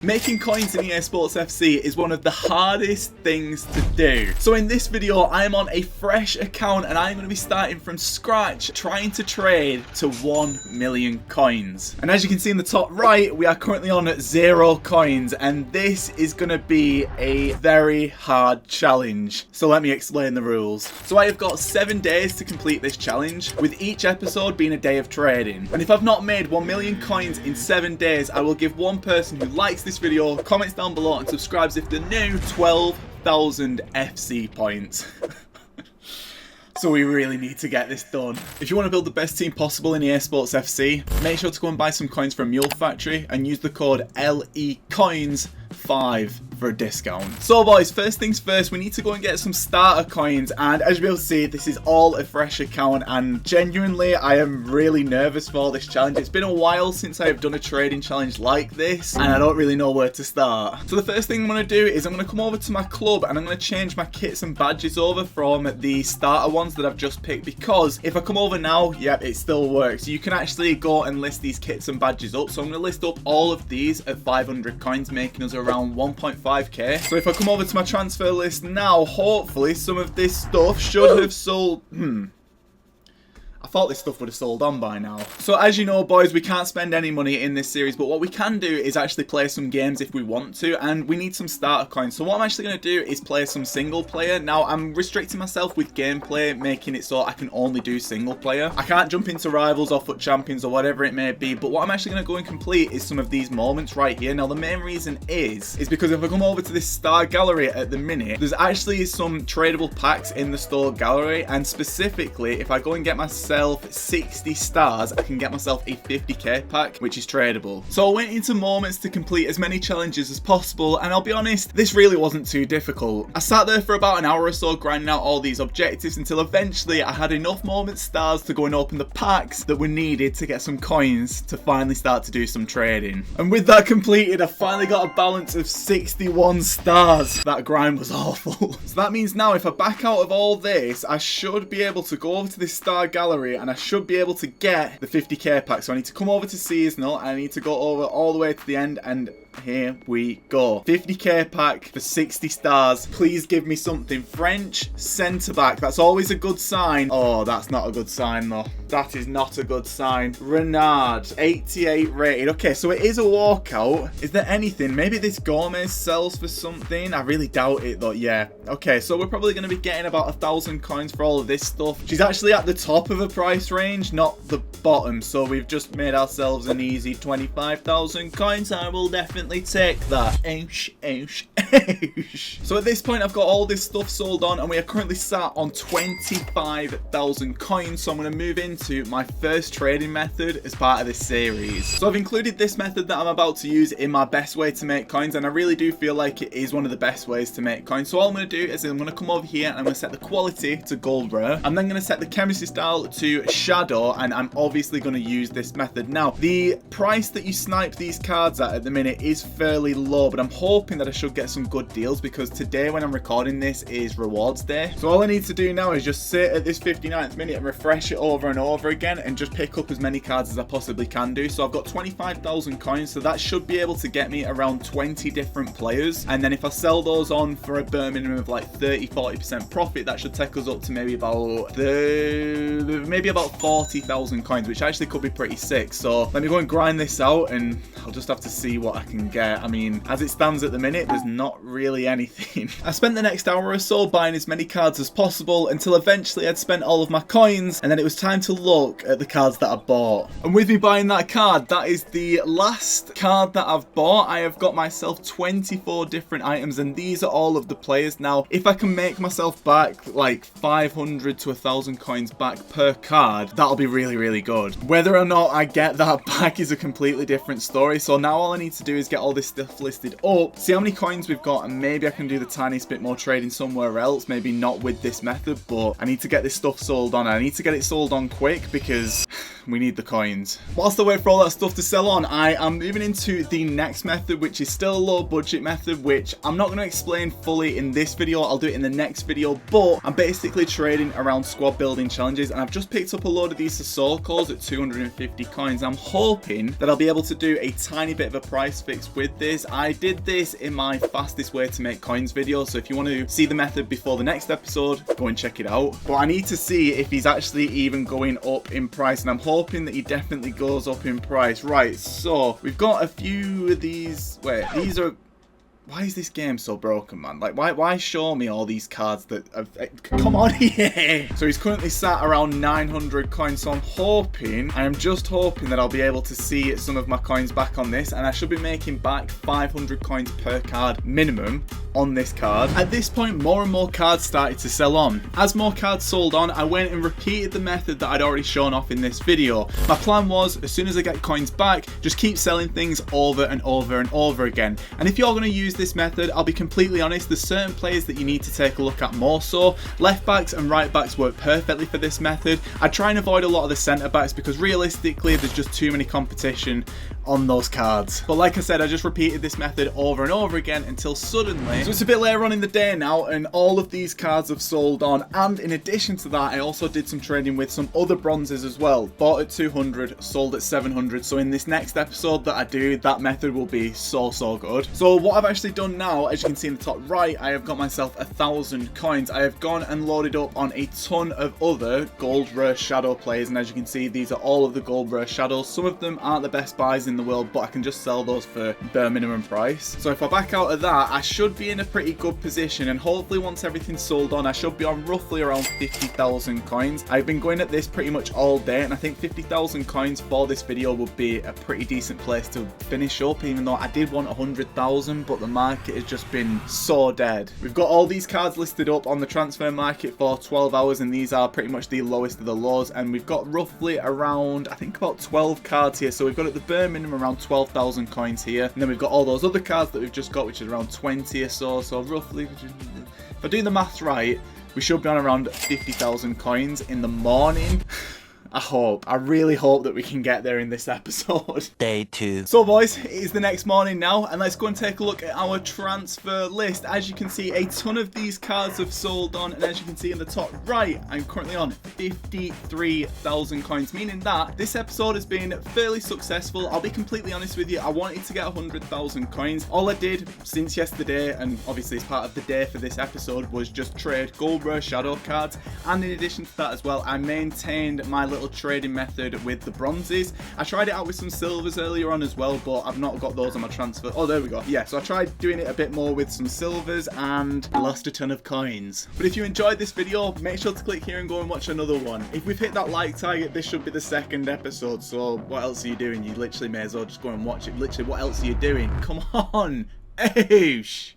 Making coins in EA Sports FC is one of the hardest things to do. So in this video, I am on a fresh account and I'm going to be starting from scratch, trying to trade to 1 million coins. And as you can see in the top right, we are currently on 0 coins, and this is going to be a very hard challenge. So let me explain the rules. So I have got 7 days to complete this challenge, with each episode being a day of trading. And if I've not made 1 million coins in 7 days, I will give one person who likes this video, comments down below and subscribes if they're new, 12,000 FC points. So we really need to get this done. If you want to build the best team possible in EA Sports FC, make sure to go and buy some coins from Mule Factory and use the code LECOINS5 for a discount. So boys, first things first, we need to go and get some starter coins, and as you'll be able to see, this is all a fresh account, and genuinely I am really nervous for this challenge. It's been a while since I have done a trading challenge like this, and I don't really know where to start. So the first thing I'm going to do is I'm going to come over to my club and I'm going to change my kits and badges over from the starter ones that I've just picked, because if I come over now, yep, it still works. You can actually go and list these kits and badges up. So I'm going to list up all of these at 500 coins, making us around 1.5k. So if I come over to my transfer list now, hopefully some of this stuff should have sold. I thought this stuff would have sold on by now. So as you know, boys, we can't spend any money in this series, but what we can do is actually play some games if we want to, and we need some starter coins. So what I'm actually going to do is play some single player. Now, I'm restricting myself with gameplay, making it so I can only do single player. I can't jump into rivals or foot champions or whatever it may be, but what I'm actually going to go and complete is some of these moments right here. Now, the main reason is because if I come over to this star gallery at the minute, there's actually some tradable packs in the store gallery, and specifically, if I go and get myself 60 stars, I can get myself a 50k pack, which is tradable. So I went into moments to complete as many challenges as possible, and I'll be honest, this really wasn't too difficult. I sat there for about an hour or so grinding out all these objectives until eventually I had enough moment stars to go and open the packs that were needed to get some coins to finally start to do some trading. And with that completed, I finally got a balance of 61 stars. That grind was awful. So that means now if I back out of all this, I should be able to go over to this star gallery and I should be able to get the 50k pack. So I need to come over to seasonal, I need to go over all the way to the end, and here we go. 50k pack for 60 stars. Please give me something. French centre back. That's always a good sign. Oh, that's not a good sign though. That is not a good sign. Renard, 88 rated. Okay, so it is a walkout. Is there anything? Maybe this Gomez sells for something. I really doubt it though. Yeah. Okay, so we're probably going to be getting about 1,000 coins for all of this stuff. She's actually at the top of a price range, not the bottom. So we've just made ourselves an easy 25,000 coins. I will definitely take that. So at this point, I've got all this stuff sold on, and we are currently sat on 25,000 coins. So I'm going to move into my first trading method as part of this series. So I've included this method that I'm about to use in my best way to make coins, and I really do feel like it is one of the best ways to make coins. So all I'm going to do is I'm going to come over here and I'm going to set the quality to gold rare. I'm then going to set the chemistry style to shadow, and I'm obviously going to use this method. Now, the price that you snipe these cards at the minute is fairly low, but I'm hoping that I should get some good deals, because today when I'm recording this is rewards day. So all I need to do now is just sit at this 59th minute and refresh it over and over again and just pick up as many cards as I possibly can do. So I've got 25,000 coins, so that should be able to get me around 20 different players, and then if I sell those on for a bare minimum of like 30-40% profit, that should take us up to maybe about 40,000 coins, which actually could be pretty sick. So let me go and grind this out, and I'll just have to see what I can get. I mean, as it stands at the minute, there's not really anything. I spent the next hour or so buying as many cards as possible until eventually I'd spent all of my coins, and then it was time to look at the cards that I bought. And with me buying that card, that is the last card that I've bought. I have got myself 24 different items, and these are all of the players. Now, if I can make myself back like 500 to 1,000 coins back per card, that'll be really, really good. Whether or not I get that back is a completely different story. So now all I need to do is get all this stuff listed up, see how many coins we've we've got, and maybe I can do the tiniest bit more trading somewhere else, maybe not with this method, but I need to get this stuff sold on. I need to get it sold on quick because we need the coins. Whilst I wait for all that stuff to sell on, I am moving into the next method, which is still a low budget method, which I'm not going to explain fully in this video. I'll do it in the next video, but I'm basically trading around squad building challenges, and I've just picked up a load of these Sissoko's at 250 coins. I'm hoping that I'll be able to do a tiny bit of a price fix with this. I did this in my fastest way to make coins video, so if you want to see the method before the next episode, go and check it out. But I need to see if he's actually even going up in price, and I'm hoping that he definitely goes up in price. Right, so we've got a few of these. Wait, these are... Why is this game so broken, man? Like, why show me all these cards that have... Come on here! So he's currently sat around 900 coins, so I am just hoping that I'll be able to see some of my coins back on this, and I should be making back 500 coins per card minimum on this card. At this point, more and more cards started to sell on. As more cards sold on, I went and repeated the method that I'd already shown off in this video. My plan was, as soon as I get coins back, just keep selling things over and over and over again. And if you're going to use this method, I'll be completely honest, there's certain players that you need to take a look at more so. Left backs and right backs work perfectly for this method. I try and avoid a lot of the centre backs because realistically there's just too many competition on those cards. But like I said, I just repeated this method over and over again until suddenly, so it's a bit later on in the day now, and all of these cards have sold on. And in addition to that, I also did some trading with some other bronzes as well. Bought at 200, sold at 700. So in this next episode that I do, that method will be so good. So what I've actually done now, as you can see in the top right, I have got myself 1,000 coins. I have gone and loaded up on a ton of other gold rare shadow players, and as you can see, these are all of the gold rare shadows. Some of them aren't the best buys in the world, but I can just sell those for bare minimum price. So if I back out of that, I should be in a pretty good position, and hopefully once everything's sold on, I should be on roughly around 50,000 coins. I've been going at this pretty much all day, and I think 50,000 coins for this video would be a pretty decent place to finish up, even though I did want 100,000, but the market has just been so dead. We've got all these cards listed up on the transfer market for 12 hours, and these are pretty much the lowest of the lows, and we've got roughly around, I think about 12 cards here, so we've got at the bare minimum around 12,000 coins here, and then we've got all those other cards that we've just got, which is around 20 or so roughly, if I do the maths right, we should be on around 50,000 coins in the morning. I really hope that we can get there in this episode. Day 2. So boys, it is the next morning now, and let's go and take a look at our transfer list. As you can see, a ton of these cards have sold on, and as you can see in the top right, I'm currently on 53,000 coins, meaning that this episode has been fairly successful. I'll be completely honest with you, I wanted to get 100,000 coins. All I did since yesterday, and obviously as part of the day for this episode, was just trade gold rare shadow cards, and in addition to that as well, I maintained my little trading method with the bronzes. I tried it out with some silvers earlier on as well, but I've not got those on my transfer. Oh, there we go. Yeah, so I tried doing it a bit more with some silvers and lost a ton of coins. But if you enjoyed this video, make sure to click here and go and watch another one. If we've hit that like target, this should be the second episode, so what else are you doing? You literally may as well just go and watch it. Literally, what else are you doing? Come on! Oosh!